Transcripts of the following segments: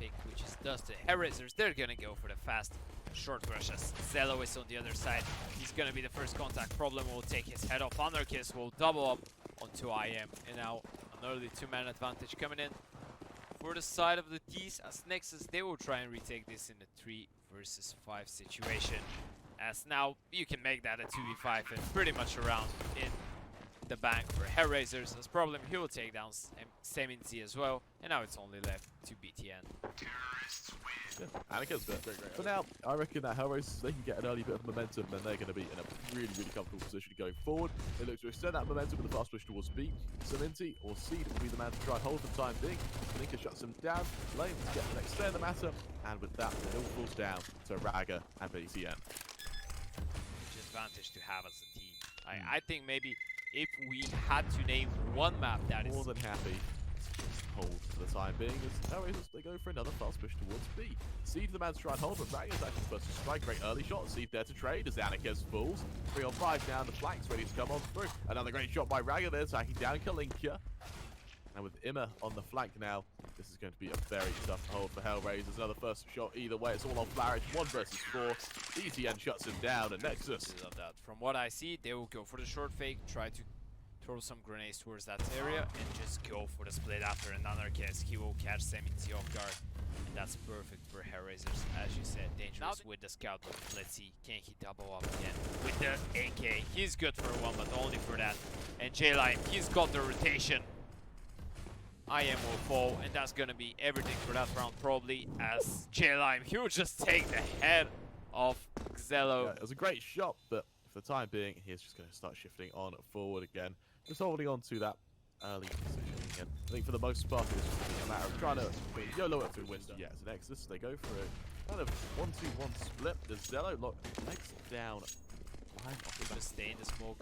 pick, which is Dusted. HellRaisers, they're gonna go for the fast short rush as Zello is on the other side. He's gonna be the first contact. Problem will take his head off. Anarchist will double up onto IM. And now an early 2-man advantage coming in for the side of the D's as Nexus. They will try and retake this in a 3 versus 5 situation. As now you can make that a 2v5 and pretty much around in the bank for HellRaisers. As Problem, he will take down Seminzi as well. And now it's only left to BTN. Yeah, Anakin's bit. For now, I reckon that HellRaisers, they can get an early bit of momentum, then they're going to be in a really, really comfortable position going forward. They look to extend that momentum with a fast push towards B. Seminti or Seed will be the man to try and hold for the time being. Kalinka shuts him down. Lane to get the next stay in the matter. And with that, it all falls down to Raga and BTN. Which advantage to have as a team. I think maybe if we had to name one map that is more than happy to hold for the time being, as HellRaisers, they go for another fast push towards B. Seed the man to try and hold, but Raga's actually first to strike. Great early shot. Seed there to trade as Anarchist falls. 3 on 5 now, the flank's ready to come on through. Another great shot by Raga there, attacking down Kalinka. And with Imma on the flank now, this is going to be a very tough hold for HellRaisers. Another first shot either way. It's all on Flourish. 1 versus 4. BTN shuts him down, and Nexus. From what I see, they will go for the short fake, try to throw some grenades towards that area, and just go for the split after an Anarchist. He will catch Seminzi off guard. And that's perfect for HellRaisers. As you said, dangerous with the scout, but let's see, can he double up again with the AK? He's good for one, but only for that. And J-Line, he's got the rotation. IM will fall, and that's gonna be everything for that round probably, as J-Line, he'll just take the head of Zello. Yeah, it was a great shot, but for the time being, he's just going to start shifting on forward again. Just holding on to that early position again. I think for the most part, it's just a matter of trying to YOLO it through window. Yeah, as an Exodus, they go for a kind of 1-2-1 split. The Zello legs down. Just stay in the smoke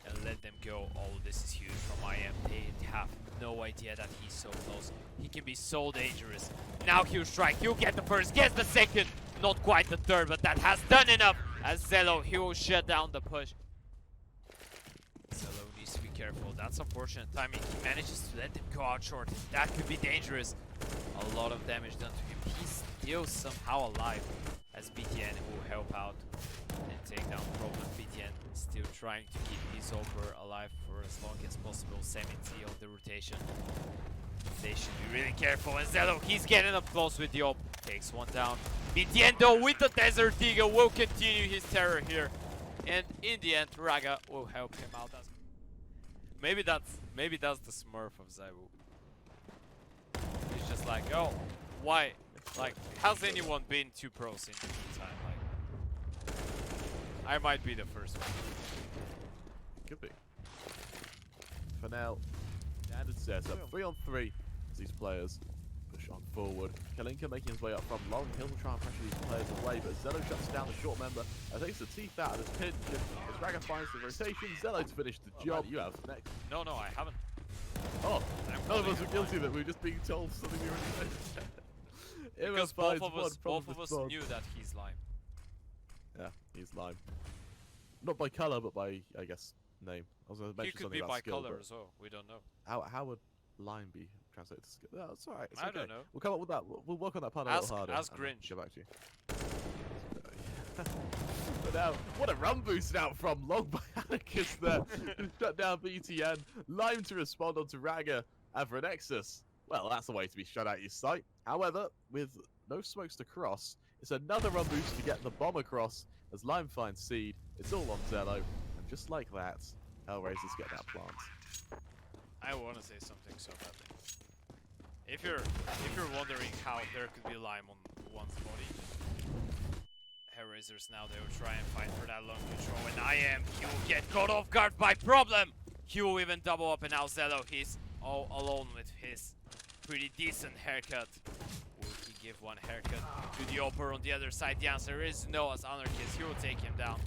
and let them go. Oh, this is huge from IM. They have no idea that he's so close. He can be so dangerous. Now he'll strike. He'll get the first, gets the second. Not quite the third, but that has done enough. As Zello, he will shut down the push. Zello needs to be careful. That's unfortunate timing. He manages to let them go out short. That could be dangerous. A lot of damage done to him. He's still somehow alive, as BTN will help out and take down Problem. BTN still trying to keep his Oper alive for as long as possible. Seminti on the rotation. They should be really careful. And Zello, he's getting up close with the Op. Takes one down. BTN though with the Desert Eagle will continue his terror here. And in the end, Raga will help him out. Maybe that's the Smurf of Zaiwu. He's just like, oh, why? Like, has anyone been 2 pros in the meantime? Like, I might be the first one. Could be. For now, standard setup. 3 on 3 as these players push on forward. Kalinka making his way up from long. He'll try and pressure these players away, but Zello shuts down the short member and takes the teeth out of his pinch. As Raga finds the rotation, Zello to finish the job. You have next. No, I haven't. Oh, none of us are guilty of it. We're just being told something we already know. Because both of us knew that he's lime. Yeah, he's lime. Not by color, but by, I guess, name. I was going to mention He could be by color as well. We don't know. How would lime be translated to skill? No, it's alright. I don't know. We'll come up with that. We'll work on that part a little harder. Ask Grinch. Go back to you. But now, what a run boost out from Long by Anarchist there. Shut down BTN. Lime to respond onto Raga. And for Nexus, well, that's the way to be shut out your sight. However, with no smokes to cross, it's another run boost to get the bomb across as Lime finds Seed. It's all on Zello. And just like that, HellRaisers get that plant. I want to say something so badly. If you're wondering how there could be lime on one's body, HellRaisers now they will try and fight for that long control, and he will get caught off guard by Problem. He will even double up, and now Zello, he's all alone with his pretty decent haircut. Will he give one haircut to the Oper on the other side? The answer is no, as Anarchist, he will take him down.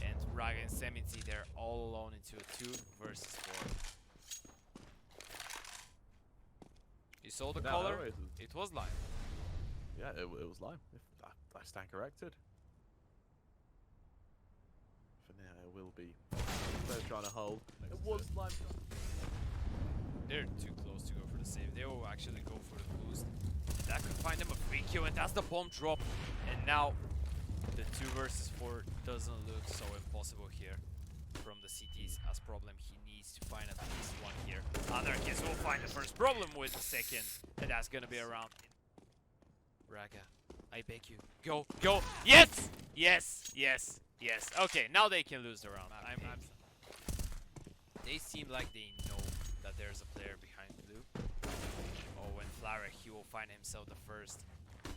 And Raga and Seminzi, they're all alone into a 2 versus 4. You saw the color? It was lime. Yeah, it was lime. If I stand corrected. For now, it will be. They're trying to hold. It was lime. They're too close to go for the save. They will actually go for the boost. That could find them a kill, and that's the bomb drop. And now the 2 versus 4 doesn't look so impossible here from the CTs as problem. He needs to find at least one here. Anarchist will find the first problem with the second, and that's gonna be around. Raga, I beg you, go, go, yes, yes, yes, yes. Okay, now they can lose the round. They seem like they know that there's a player behind blue. Oh, and Flarek, he will find himself the first.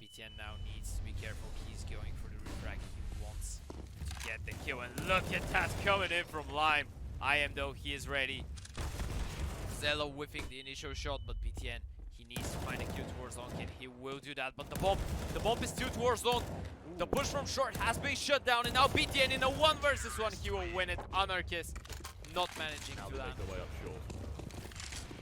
BTN now needs to be careful. He's going for the refrag. He wants to get the kill, and look at that coming in from Lime. I am though, he is ready. Zello whiffing the initial shot, but BTN, he needs to find a kill towards long, and he will do that. But the bomb is still towards long. The push from short has been shut down, and now BTN in a 1 versus 1, he will win it. Anarchist not managing to land. Way up short.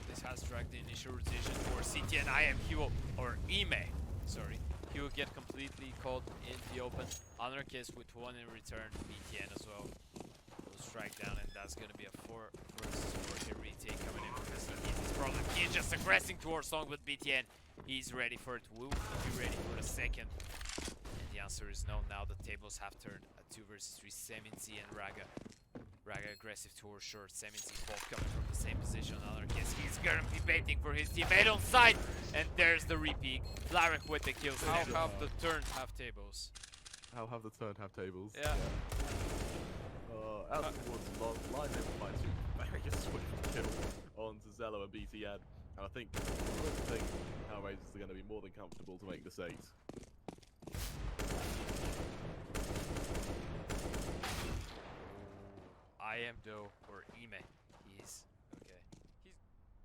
This has dragged the initial rotation for CT, and I am, he will, or Ime, sorry. He will get completely caught in the open. Anarchist with 1 in return. BTN as well will strike down, and that's going to be a 4 versus 4 hit retake coming in from Mr. He's problem. He's just aggressing towards Song, but BTN, he's ready for it. Will he be ready for the second? And the answer is no. Now the tables have turned. A 2 versus 3. Seminci and Raga. Raga aggressive towards short. Seminci both coming from the same position. Anarchist, he's gonna be baiting for his teammate on side. And there's the repeat. Flarek with the kills. How have the turn half tables? How have the turn have tables? Yeah. Out towards long line never finds you. Very just switch from kill onto Zello and BTN. And I think HellRaisers are going to be more than comfortable to make this 8. I am though, or Ime. He's okay.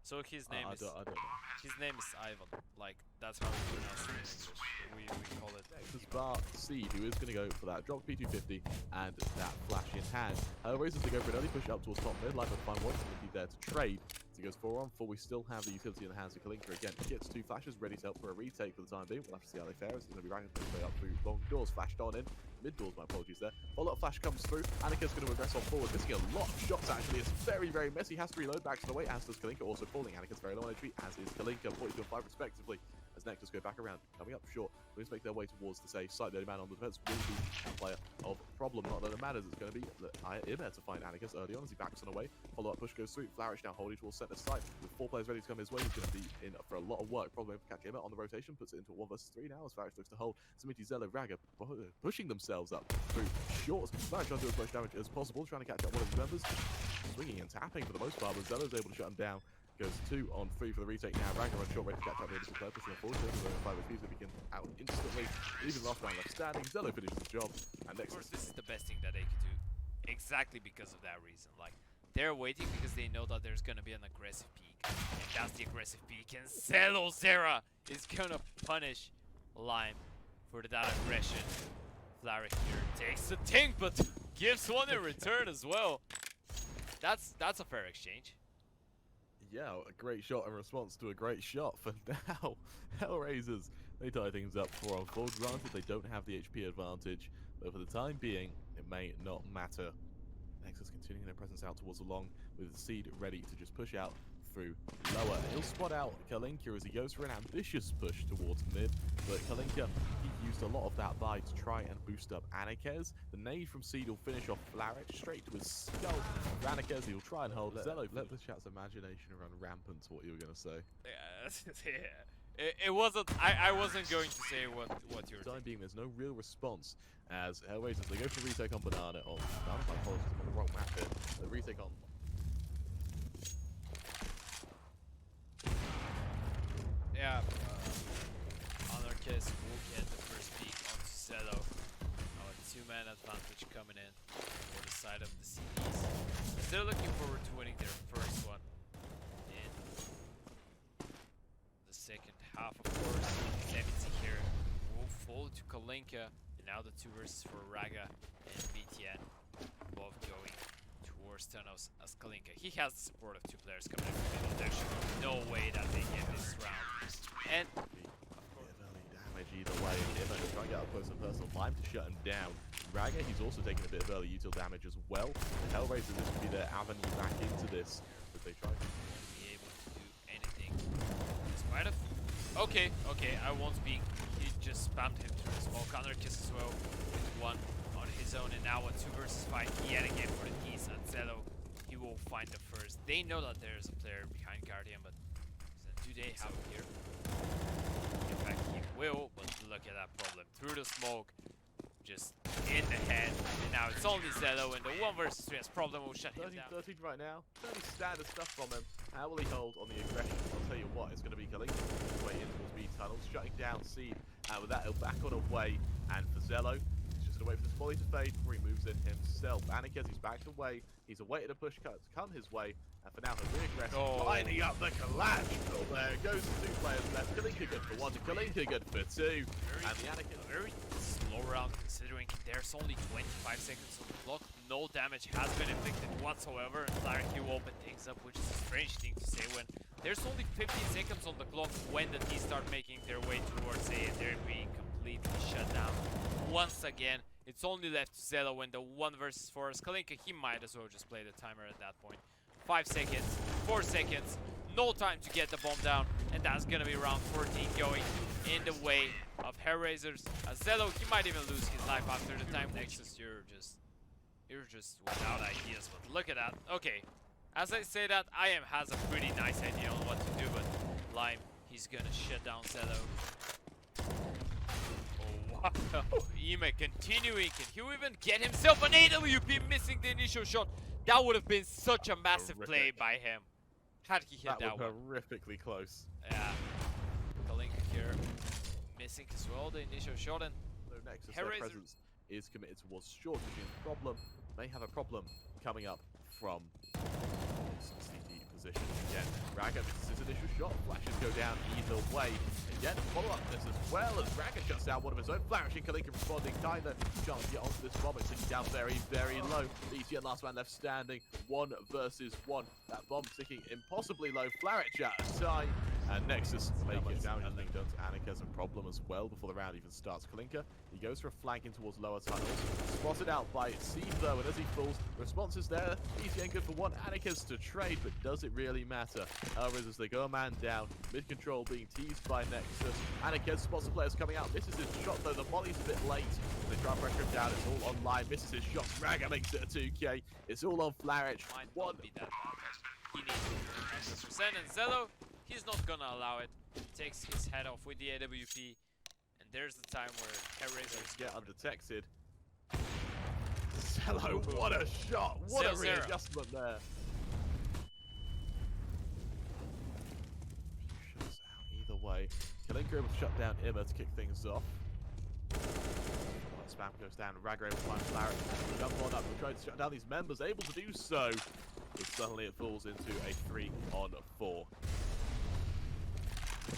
So his name is. I don't know. His name is Ivan. Like that's how we pronounce it in English. We call it. Nexus bar Seed, who is going to go for that drop P250 and that flash in hand. HellRaisers to go for an early push up towards top mid. Life find one somebody there to trade. As he goes 4 on 4, we still have the utility in the hands of Kalinka again. He gets 2 flashes ready to help for a retake for the time being. We'll have to see how they fare. It's going to be ranking his way up through long doors. Flashed on in. Mid doors, my apologies there. Follow-up flash comes through. Annika's going to aggress on forward. Missing a lot of shots actually. It's very, very messy. Has to reload back to the way, as does Kalinka. Also falling. Annika's very low energy, as is Kalinka. 42 and 5 respectively. As Nexus go back around. Coming up short. Please make their way towards the safe side. The only man on the defense will be a player of problem. Not that it matters. It's going to be Imer to find Annika's early on as he backs on away. Follow-up push goes through. Flourish now holding towards center side. With 4 players ready to come his way, he's going to be in for a lot of work. Probably able to catch Imer on the rotation. Puts it into a 1 versus 3 now as Flourish looks to hold. Samiti, Zello, Raga pushing themselves up through shorts. Flourish trying to do as much damage as possible. Trying to catch up one of his members. Swinging and tapping for the most part, but Zello's able to shut him down. Goes 2 on 3 for the retake now. Raga on short, ready to catch up with the player, pushing him forward. 5 HP, so he can out instantly. Leaving the last round left standing. Zello finishes the job. And Nexus. Of course, this is the best thing that they could do. Exactly because of that reason. Like, they're waiting because they know that there's gonna be an aggressive peak. And that's the aggressive peak. And Zello Zera is gonna punish Lime for that aggression. Flarek here takes the tank, but gives 1 in return as well. That's a fair exchange. Yeah, a great shot in response to a great shot. For now, HellRaisers, they tie things up 4 on 4. Granted, they don't have the HP advantage, but for the time being, it may not matter. Nexus continuing their presence out towards the long, with Seed ready to just push out through lower. He'll spot out Kalinka as he goes for an ambitious push towards mid, but Kalinka, he used a lot of that buy to try and boost up Anikez. The nade from Seed will finish off Flarek straight to his skull. Anikez, he'll try and hold Zello. Let the chat's imagination run rampant to what you were going to say. Yeah, it wasn't. I wasn't going to say what you were For the time being, there's no real response as HellRaisers, they go for retake on Banana. Oh, my apologies, I'm on the wrong map here. The retake on yeah, Anarchist will get the first peek onto Zello. Now a 2-man advantage coming in for the side of the CDs. They're looking forward to winning their first one in the second half, of course. Seminci here will fall to Kalinka, and now the 2 versus for Raga and BTN, both going towards Thanos as Kalinka. He has the support of 2 players coming in from the middle. There should be no way that they get this round. And damage either way. Ivan will try and get up close and personal. Lime to shut him down. Raga, he's also taking a bit of early util damage as well. And HellRaisers, this will be their avenue back into this as they try to be able to do anything. Despite of Okay, I won't speak. He just spammed him through the smoke. Anarchist as well. With one on his own, and now a 2 versus 5 yet again for the Keys. And Zello, he will find the first. They know that there's a player behind Guardian, but do they have him here? In fact, he will, but look at that problem. Through the smoke, just in the head. And now it's only Zello, and the 1 versus 3 has problem will shut him down. 13 right now. Fairly standard stuff from him. How will he hold on the aggression? I'll tell you what, it's going to be Kalinka way in towards B tunnels, shutting down Seed. And with that, he'll back on away. And for Zello, he's just going to wait for this volley to fade before he moves in himself. Anikes, he's backed away. He's awaited a push cut to come his way. And for now, he'll be aggressive. Lining up the collapse. Oh, there goes the 2 players left. Kalinka good for 1, Kalinka good for 2. And the Anikes very slow round considering there's only 25 seconds on the clock. No damage has been inflicted whatsoever, and Flarek will open things up, which is a strange thing to say when there's only 15 seconds on the clock when the T start making their way towards A and they're being completely shut down. Once again, it's only left to Zello when the 1 versus 4 is Kalinka. He might as well just play the timer at that point. 5 seconds, 4 seconds, no time to get the bomb down, and that's gonna be round 14 going in the way of HellRaisers. Zello, he might even lose his life after the time. Nexus, you're just without ideas, but look at that. Okay, as I say that, IM has a pretty nice idea on what to do, but Lime, he's gonna shut down Zello. Oh wow, Ime continuing, can he even get himself an AWP, missing the initial shot? That would have been such a massive play by him. Had he hit that one? Horrifically close. Yeah. Kalinka here missing as well the initial shot, and so Nexus, their presence is committed towards short, which is a problem. May have a problem coming up from CD position again. Raga misses his initial shot. Flashes go down either way. Again, follow up this as well as Raga shuts down one of his own. Flourishing, Kalinka responding kinda. Chance to get onto this bomb. It's sitting down very, very low. BTN last man left standing. 1 versus 1. That bomb sticking impossibly low. Flarich out of time. And Nexus making damage has been done to Anikes, a problem as well before the round even starts. Kalinka, he goes for a flank in towards lower tunnels. Spotted out by Seed though, and as he falls, response is there. BTN good for 1. Anikes to trade, but does it really matter? HellRaisers, they go a man down. Mid control being teased by Nexus. Anikes spots the players coming out. Misses his shot though. The volley's a bit late. They try to pressure him down. It's all online. Misses his shot. Raga makes it a 2K. It's all on Flarich. Might not be that. He needs to and Zello, he's not gonna allow it. Takes his head off with the AWP. And there's the time where HellRaisers get undetected. Zello, what a shot! What a readjustment there. Shuts out either way. Kalinka able to shut down Ima to kick things off. Spam goes down. Raga able to find Flarek. Jump on up. We're trying to shut down these members. Able to do so. But suddenly it falls into a 3-on-4.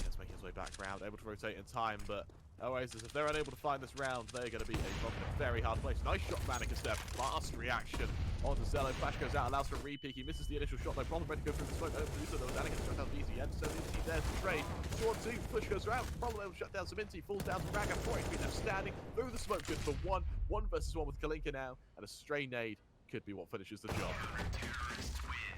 Let's make his way back round. Able to rotate in time, but HellRaisers, if they're unable to find this round, they're going to be a very hard place. Nice shot from Anikes there. Fast reaction on the Zello. Flash goes out, allows for a re-peek. He misses the initial shot. No problem. Ready to go through the smoke. Able to do so. There was Anikes shut down BZN. So Minty there to trade. 2-on-2. Push goes around. Problem able to shut down Minty. Falls down to Raga. 4 HP left standing. Through the smoke. Good for 1. 1 versus 1 with Kalinka now. And a stray nade could be what finishes the job.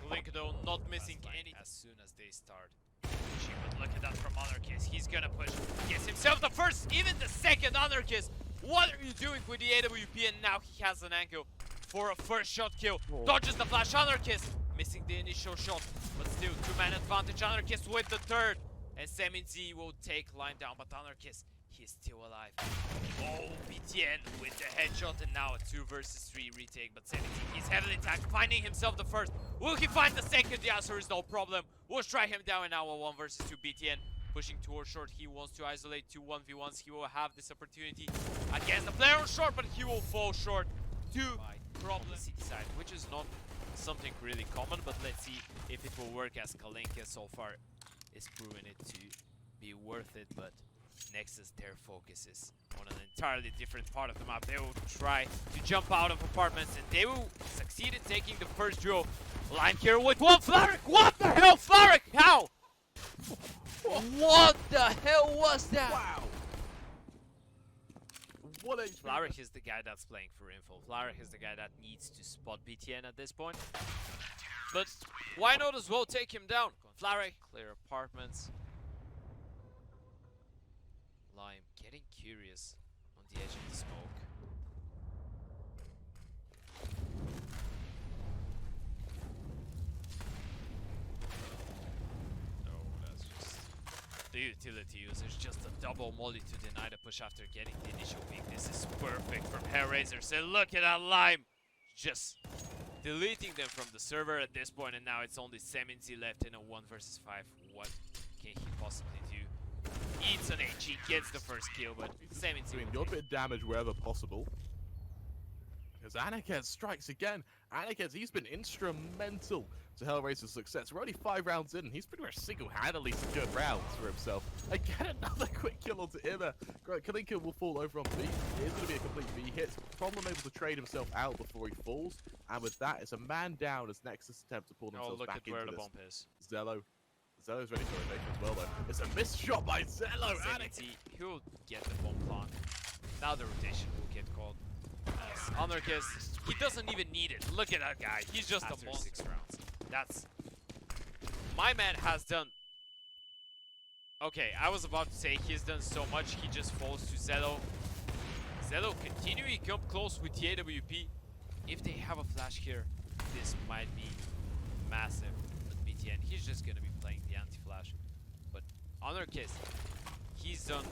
Kalinka though not missing any as soon as they start. But look at that from Anarchist. He's gonna push. Gets himself the first, even the second Anarchist. What are you doing with the AWP? And now he has an angle for a first shot kill. Dodges the flash. Anarchist missing the initial shot, but still 2-man advantage. Anarchist with the third, and Seminzi will take line down, but Anarchist, he's still alive. Oh, BTN with the headshot, and now a 2 versus 3 retake, but Seminzi, he's heavily tagged, finding himself the first. Will he find the second? The answer is no problem. We'll strike him down, and now a 1 versus 2 BTN. Pushing towards short, he wants to isolate 2 1v1s. He will have this opportunity against the player on short, but he will fall short. 2 problem city side, which is not something really common, but let's see if it will work, as Kalinka so far is proving it to be worth it. But Nexus, their focus is on an entirely different part of the map. They will try to jump out of apartments, and they will succeed in taking the first duel. Line here with 1 Flarek. What the hell, Flarek? How? What the hell was that? Wow. What a Flarek is the guy that's playing for info. Flarek is the guy that needs to spot BTN at this point. But why not as well take him down? Flarek, clear apartments. Lime getting curious on the edge of the smoke. The utility usage, just a double molly to deny the push after getting the initial peek. This is perfect from HellRaisers, and look at that Lime! Just deleting them from the server at this point, and now it's only Seminzi left in a 1 versus 5. What can he possibly do? Eats an HE, gets the first kill, but Seminzi doing a bit of damage wherever possible. As HiGHLiGHTS strikes again. HiGHLiGHTS, he's been instrumental to HellRaisers' success. We're only 5 rounds in, and he's pretty much single-handedly secured rounds for himself. Again, another quick kill onto Imma. Kalinka will fall over on B. It is going to be a complete B hit. Problem able to trade himself out before he falls. And with that, it's a man down as Nexus attempt to pull themselves back into this. Oh, look at where the bomb is. Zello's ready for rotation as well, though. It's a missed shot by Zello. Seminzi, he'll get the bomb plant. Now the rotation will get called. Anarchist, he doesn't even need it. Look at that guy. He's just a monster. 6 rounds. That's... My man has done... Okay, I was about to say he's done so much, he just falls to Zello. Zello continuing come close with the AWP. If they have a flash here, this might be massive. But BTN, he's just gonna be playing the anti-flash. But Anarchist, he's done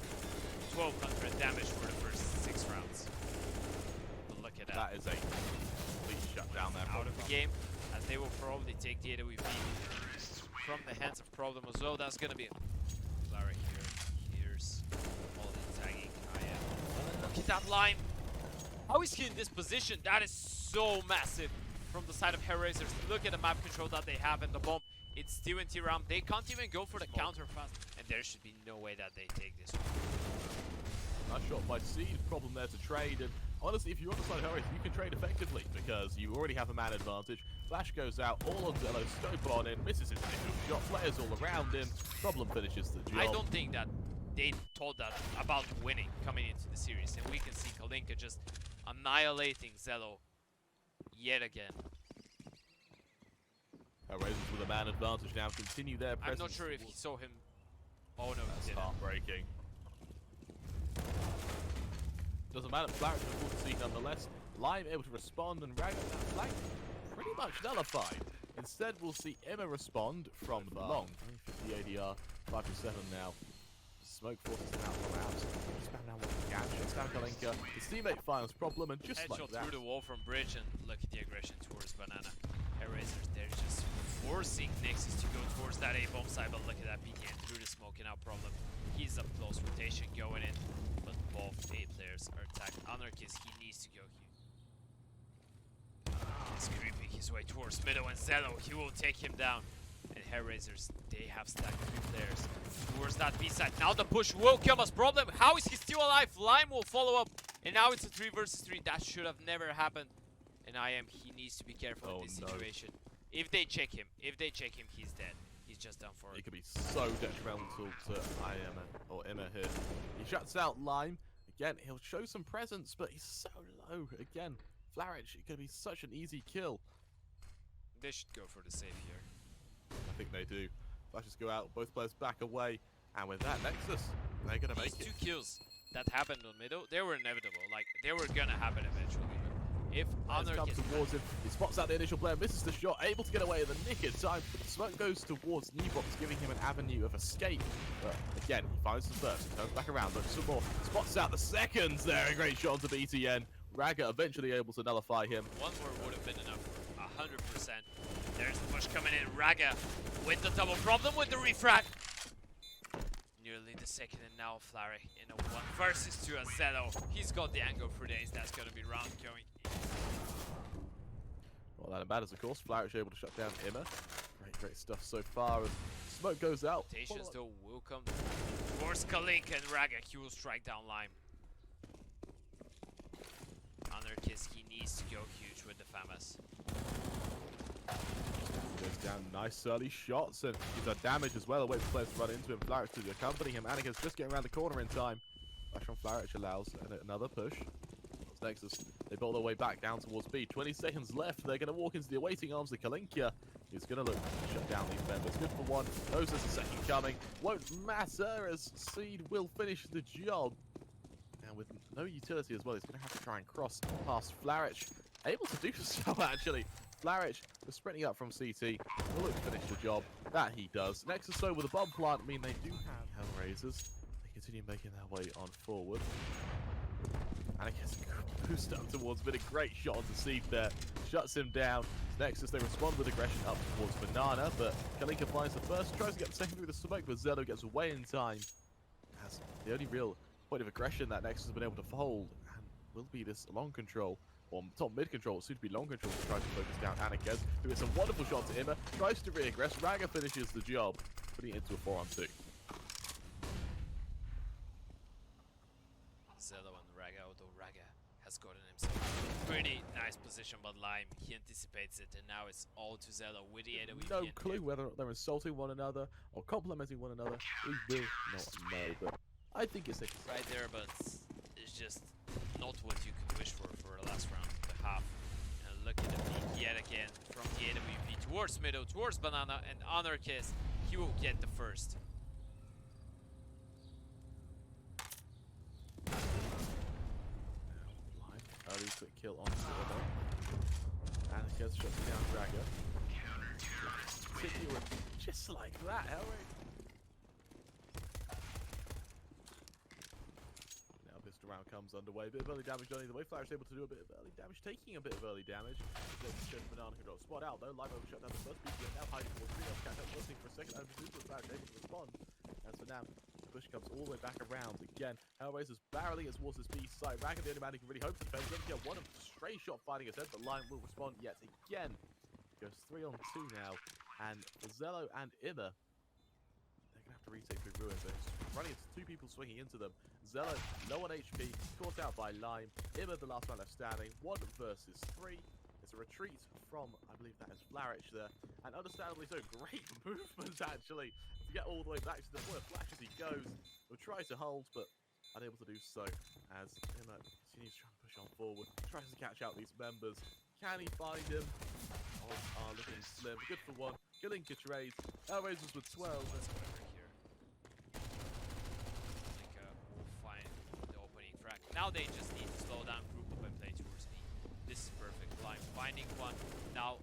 1200 damage for the first 6 rounds. Look at that. That is a complete shutdown there. Out of the game, as they will probably take the AWP from the hands of Problem as well. That's gonna be Lara here. Here's all the tagging. Look at that line. How is he in this position? That is so massive from the side of HellRaisers. Look at the map control that they have and the bomb. It's still in T-round. They can't even go for the counter fast. And there should be no way that they take this one. Nice shot by Seed. Problem there to trade. And honestly, if you're on the side of HellRaisers, you can trade effectively because you already have a man advantage. Flash goes out, all on Zello, scope on in, misses his initial shot, players all around him. Problem finishes the job. I don't think that they thought that about winning coming into the series. And we can see Kalinka just annihilating Zello yet again. HellRaisers with a man advantage now continue their presence. I'm not sure if he saw him. Oh no, that's he didn't. Heartbreaking. Doesn't matter, Flowers will see nonetheless. Lime able to respond and Rag that flank pretty much nullified. Instead, we'll see Imma respond from long. 50 ADR, 5 to 7 now. Smoke forces him out from out. Spam down what he can. Shuts down Kalinka. His teammate finds problem, and just Headshot like that. through the wall from Bridge, and look at the aggression towards Banana. HellRaisers, they're just forcing Nexus to go towards that A-bomb side, but look at that PTN through the smoke, and now Problem. He's up close, rotation going in, but both A players are attacked. Anarchist, he needs to go here. He's creeping his way towards middle, and Zello, he will take him down. And HellRaisers, they have stacked 3 players towards that B side. Now the push will come as Problem. How is he still alive? Lime will follow up, and now it's a 3 versus 3. That should have never happened. And he needs to be careful in this situation. If they check him, he's dead. He's just done for it. It could be so detrimental to Imma here. He shuts out Lime. Again, he'll show some presence, but he's so low. Again, Flarich, it could be such an easy kill. They should go for the save here. I think they do. Flashes go out, both players back away, and with that, Nexus, they're gonna make it. These 2 kills that happened on middle, they were inevitable. Like, they were gonna happen eventually. If Honor comes gets towards him, he spots out the initial player, misses the shot, able to get away in the nick of time. Smoke goes towards Newbox, giving him an avenue of escape. But again, he finds the first, turns back around, looks some more, spots out the seconds there. A great shot onto BTN. Raga eventually able to nullify him. One more would have been enough. 100%. There's the push coming in. Raga with the double Problem with the refrag. Nearly the second, and now Flary in a 1 versus 2 as Zello. He's got the angle for days. That's going to be round going. Well, that matters, of course. Flarish able to shut down Imma. Great stuff so far. As smoke goes out. Rotations, though, will come towards Kalinka, and Raga. He will strike down Lime. Anarchist, he needs to go huge with the FAMAS. Goes down, nice early shots, and he's done damage as well. Away for players to run into him. Flarish to accompany him. Anakin's just getting around the corner in time. Flash from Flarish allows another push. Nexus, they bolt their way back down towards B. 20 seconds left. They're going to walk into the awaiting arms of Kalinka. is going to look to shut down these members. Good for one. Those is the second coming. Won't matter as Seed will finish the job. And with no utility as well, he's going to have to try and cross past Flaric. Able to do so, actually. Flaric was sprinting up from CT. Will look to finish the job. That he does. Nexus, so with a bomb plant, I mean, they do have HellRaisers. They continue making their way on forward. And it gets a good boost up towards mid. A great shot onto Seed there. Shuts him down. Nexus, they respond with aggression up towards Banana, but Kalinka finds the first, tries to get the second through the smoke, but Zelo gets away in time. As the only real point of aggression that Nexus has been able to hold, and will be this long control, or top mid control, soon to be long control, to try to focus down Anarchez, who hits a wonderful shot to Imma, tries to re-aggress, Raga finishes the job, putting it into a 4-on-2. Zelo and Raga, although Raga has gotten himself a pretty nice position, but Lime, he anticipates it, and now it's all to Zelo with the AWP. No clue whether they're insulting one another or complimenting one another. We will not know, but I think it's right there, but it's just not what you could wish for the last round, the half. And look at the peak yet again from the AWP towards middle, towards Banana, and Anarchez, he will get the first. Early quick kill on Silver. Anarchez shuts down Raga. Continue just like that, HellRaisers. Now this round comes underway. A bit of early damage done either way. Flaric able to do a bit of early damage, taking a bit of early damage. Banana control spot out though. Live over shut down the first BTN. Now hiding towards 3 off catch up, listening for a second. And Flaric able to respond. As for now, the push comes all the way back around again. HellRaisers barreling towards this B side. Raga, the only man who can really hope to defend. Going to get one of the straight shot fighting his head, but Lion will respond yet again. Goes 3-on-2 now. And for Zelo and Imma, they're going to have to retake through ruins. They're running into two people swinging into them. Zelo, low on HP, caught out by Lime. Imma, the last man left standing. 1 versus 3. It's a retreat from, I believe that is Flaric there. And understandably so, great movement actually to get all the way back to the point. Flash as he goes. Will try to hold, but unable to do so as Imma continues trying to push on forward. Tries to catch out these members. Can he find him? Odds are looking slim. Good for one. Kalinka trades. HellRaisers with 12. Whatsoever here. Kalinka will find the opening frag. Now they just need to slow down, group up, and play towards me. This is perfect. Line finding one. Now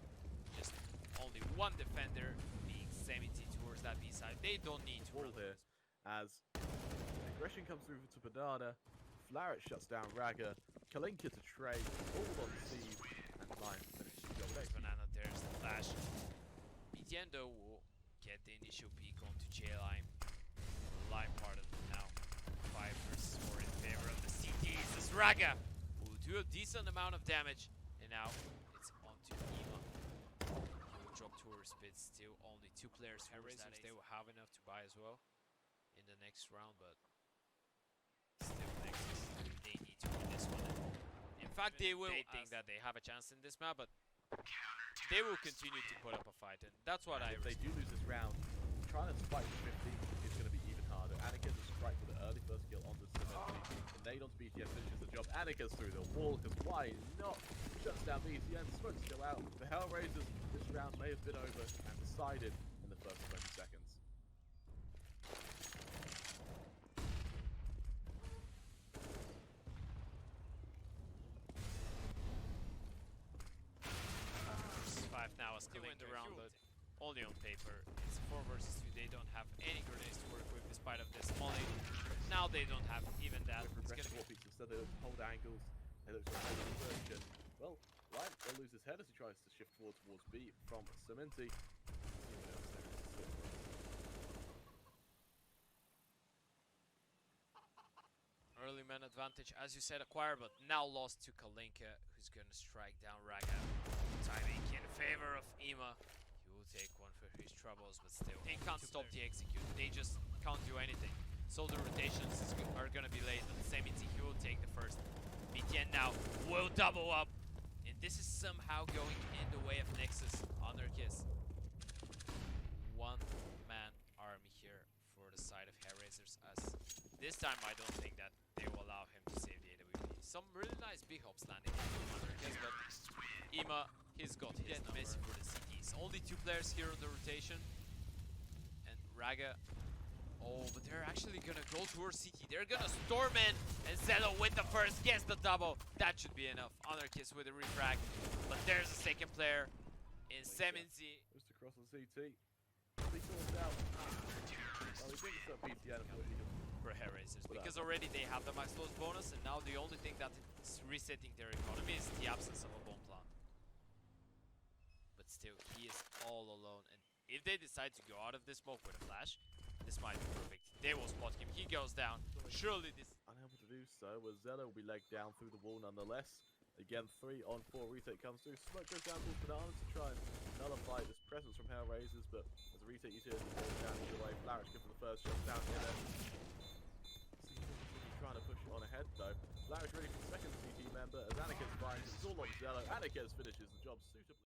just only one defender being semi-T towards that B side. They don't need to Wall here as aggression comes through to Banana. Flaric shuts down Raga. Kalinka to trade. All on Steve. And Lion finishes the job. Banana, there's the flash. BTN though will get the initial peek onto J-Line. Line part of it now. 5 versus 4 in favor of the CTs. As Raga will do a decent amount of damage. And now it's onto Imma. He will drop towards spit. Still only 2 players. HellRaisers, they will have enough to buy as well in the next round, but still Nexus, they need to win this one. In fact, they will. They think that they have a chance in this map, but they will continue to put up a fight, and that's what If they do lose this round, trying to spike to 50 is going to be even harder. Anarchez will strike for the early first kill on the Cementy. The nade onto BTN finishes the job. Anarchez through the wall, because why not? Shuts down BTN, smokes still out. The HellRaisers, this round may have been over and decided in the first 20 seconds. Now is killing the round, but only on paper. It's 4 versus 2. They don't have any grenades to work with despite of this molly. Now they don't have even that. It's gonna be instead they look to hold angles. They look to hold inversion. Well, Lion will lose his head as he tries to shift towards B from Cementy. Early man advantage, as you said, acquire, but now lost to Kalinka, who's gonna strike down Raga. Timing in favor of Imma. He will take one for his troubles, but still, they can't stop the execute. They just can't do anything. So the rotations are gonna be late, but Semi-T, he will take the first. BTN now will double up, and this is somehow going in the way of Nexus. Anarchez. One-man army here for the side of HellRaisers, as this time I don't think that they will allow him to save the AWP. Some really nice big hops landing on Anarchez, but Imma He's got his number. Messy for the CTs. Only 2 players here on the rotation. And Raga. Oh, but they're actually gonna go towards CT. They're gonna storm in. And Zello with the first gets the double. That should be enough. Anarchist with a refrag. But there's a second player in Seminzi. Just across on CT. He sorts out. Oh, he thinks that BTN For HellRaisers, because already they have the max loss bonus, and now the only thing that is resetting their economy is the absence of a bomb plant. But still, he is all alone, and if they decide to go out of this smoke with a flash, this might be perfect. They will spot him, he goes down. Surely this... Unable to do so, where Zello will be legged down through the wall nonetheless. Again, 3-on-4 retake comes through. Smoke goes down towards Bananas to try and nullify this presence from HellRaisers, but as a retake utility goes down either way, Flourish good for the first shot down here then. He's trying to push it on ahead though. Flourish ready for the second CT member as Anarchist finds it's all on Zello. Anarchist finishes the job suitably.